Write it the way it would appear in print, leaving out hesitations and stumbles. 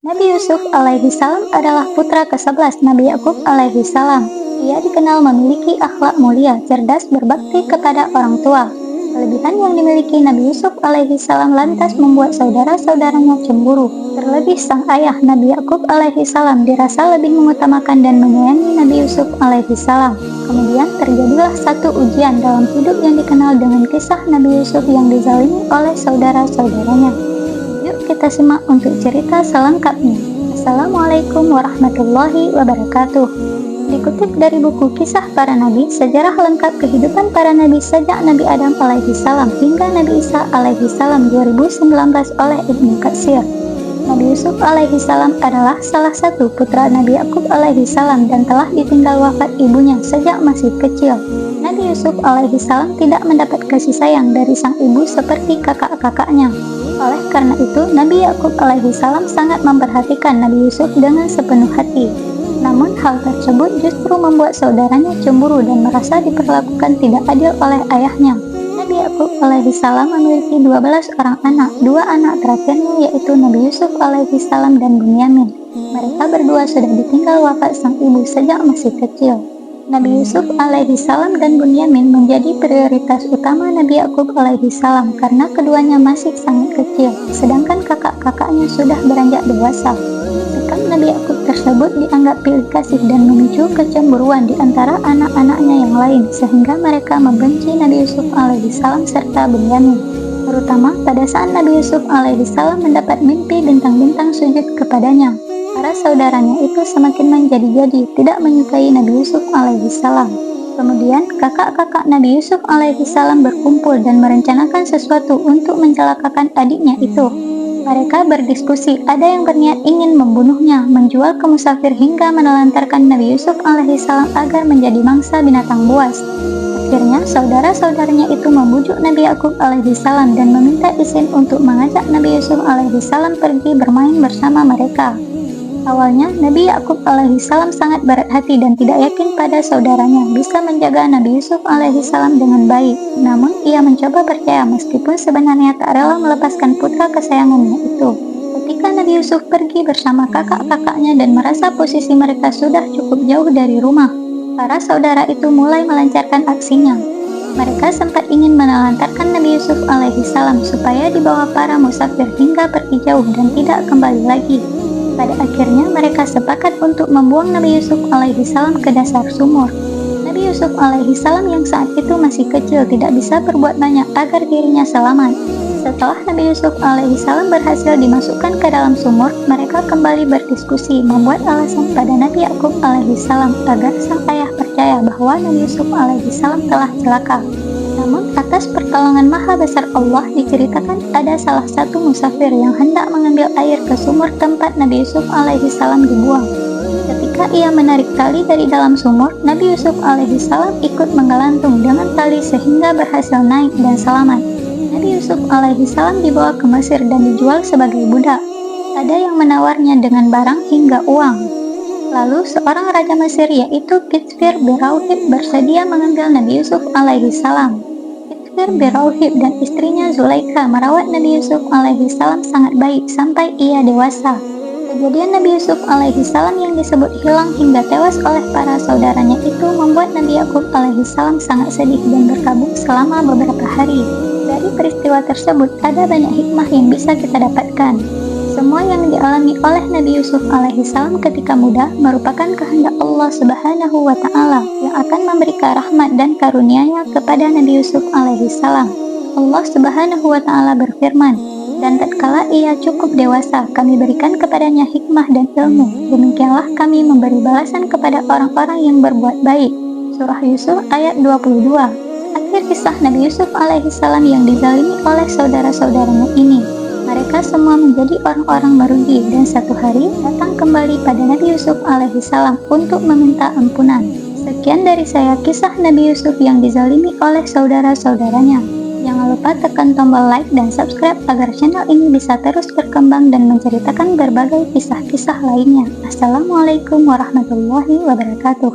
Nabi Yusuf alaihi salam adalah putra ke-11 Nabi Yakub alaihi salam. Ia dikenal memiliki akhlak mulia, cerdas, berbakti kepada orang tua. Kelebihan yang dimiliki Nabi Yusuf alaihi salam lantas membuat saudara-saudaranya cemburu. Terlebih sang ayah Nabi Yakub alaihi salam dirasa lebih mengutamakan dan menyayangi Nabi Yusuf alaihi salam. Kemudian terjadilah satu ujian dalam hidup yang dikenal dengan kisah Nabi Yusuf yang dizalimi oleh saudara-saudaranya. Yuk kita simak untuk cerita selengkapnya. Assalamualaikum warahmatullahi wabarakatuh. Dikutip dari buku Kisah Para Nabi, sejarah lengkap kehidupan para nabi sejak Nabi Adam alaihi salam hingga Nabi Isa alaihi salam 2019 oleh Ibnu Katsir. Nabi Yusuf alaihi salam adalah salah satu putra Nabi Yakub alaihi salam dan telah ditinggal wafat ibunya sejak masih kecil. Nabi Yusuf alaihi salam tidak mendapat kasih sayang dari sang ibu seperti kakak-kakaknya. Oleh karena itu, Nabi Yakub alaihi salam sangat memperhatikan Nabi Yusuf dengan sepenuh hati. Namun hal tersebut justru membuat saudaranya cemburu dan merasa diperlakukan tidak adil oleh ayahnya. Nabi Yakub alaihi salam memiliki 12 orang anak. Dua anak terakhirnya yaitu Nabi Yusuf alaihi salam dan Bunyamin. Mereka berdua sudah ditinggal wafat sang ibu sejak masih kecil. Nabi Yusuf alaihi salam dan Bunyamin menjadi prioritas utama Nabi Yakub alaihi salam karena keduanya masih sangat kecil, sedangkan kakak-kakaknya sudah beranjak dewasa. Sikap Nabi Yakub tersebut dianggap pilih kasih dan memicu kecemburuan di antara anak-anaknya yang lain, sehingga mereka membenci Nabi Yusuf alaihi salam serta Bunyamin. Terutama pada saat Nabi Yusuf alaihi salam mendapat mimpi bintang-bintang sujud kepadanya. Para saudaranya itu semakin menjadi-jadi, tidak menyukai Nabi Yusuf alaihi salam. Kemudian kakak-kakak Nabi Yusuf alaihi salam berkumpul dan merencanakan sesuatu untuk mencelakakan adiknya itu. Mereka berdiskusi, ada yang berniat ingin membunuhnya, menjual ke musafir hingga menelantarkan Nabi Yusuf alaihi salam agar menjadi mangsa binatang buas. Akhirnya saudara-saudaranya itu membujuk Nabi Yakub alaihi salam dan meminta izin untuk mengajak Nabi Yusuf alaihi salam pergi bermain bersama mereka. Awalnya, Nabi Yakub alaihi salam sangat berat hati dan tidak yakin pada saudaranya bisa menjaga Nabi Yusuf alaihi salam dengan baik. Namun, ia mencoba percaya meskipun sebenarnya tak rela melepaskan putra kesayangannya itu. Ketika Nabi Yusuf pergi bersama kakak-kakaknya dan merasa posisi mereka sudah cukup jauh dari rumah, para saudara itu mulai melancarkan aksinya. Mereka sempat ingin menelantarkan Nabi Yusuf alaihi salam supaya dibawa para musafir hingga pergi jauh dan tidak kembali lagi. Pada akhirnya mereka sepakat untuk membuang Nabi Yusuf alaihi salam ke dasar sumur. Nabi Yusuf alaihi salam yang saat itu masih kecil tidak bisa berbuat banyak agar dirinya selamat. Setelah Nabi Yusuf alaihi salam berhasil dimasukkan ke dalam sumur, mereka kembali berdiskusi membuat alasan pada Nabi Yakub alaihi salam agar sang ayah percaya bahwa Nabi Yusuf alaihi salam telah celaka. Namun atas pertolongan Maha Besar Allah diceritakan ada salah satu musafir yang hendak mengambil air ke sumur tempat Nabi Yusuf alaihi salam dibuang. Ketika ia menarik tali dari dalam sumur, Nabi Yusuf alaihi salam ikut menggelantung dengan tali sehingga berhasil naik dan selamat. Nabi Yusuf alaihi salam dibawa ke Mesir dan dijual sebagai budak. Ada yang menawarnya dengan barang hingga uang. Lalu seorang raja Mesir yaitu Kitsfir Birauhib bersedia mengambil Nabi Yusuf alaihi salam. Kitsfir Birauhib dan istrinya Zulaikha merawat Nabi Yusuf alaihi salam sangat baik sampai ia dewasa. Kejadian Nabi Yusuf alaihi salam yang disebut hilang hingga tewas oleh para saudaranya itu membuat Nabi Yakub alaihi salam sangat sedih dan berkabung selama beberapa hari. Dari peristiwa tersebut ada banyak hikmah yang bisa kita dapatkan. Semua yang dialami oleh Nabi Yusuf alaihi salam ketika muda merupakan kehendak Allah Subhanahu wa Ta'ala yang akan memberikan rahmat dan karunia-Nya kepada Nabi Yusuf alaihi salam. Allah Subhanahu wa Ta'ala berfirman, "Dan tatkala ia cukup dewasa, kami berikan kepadanya hikmah dan ilmu. Demikianlah kami memberi balasan kepada orang-orang yang berbuat baik." Surah Yusuf ayat 22. Akhir kisah Nabi Yusuf alaihi salam yang dizalimi oleh saudara-saudaranya ini. Mereka semua menjadi orang-orang merugi dan satu hari datang kembali pada Nabi Yusuf alaihi salam untuk meminta ampunan. Sekian dari saya kisah Nabi Yusuf yang dizalimi oleh saudara-saudaranya. Jangan lupa tekan tombol like dan subscribe agar channel ini bisa terus berkembang dan menceritakan berbagai kisah-kisah lainnya. Assalamualaikum warahmatullahi wabarakatuh.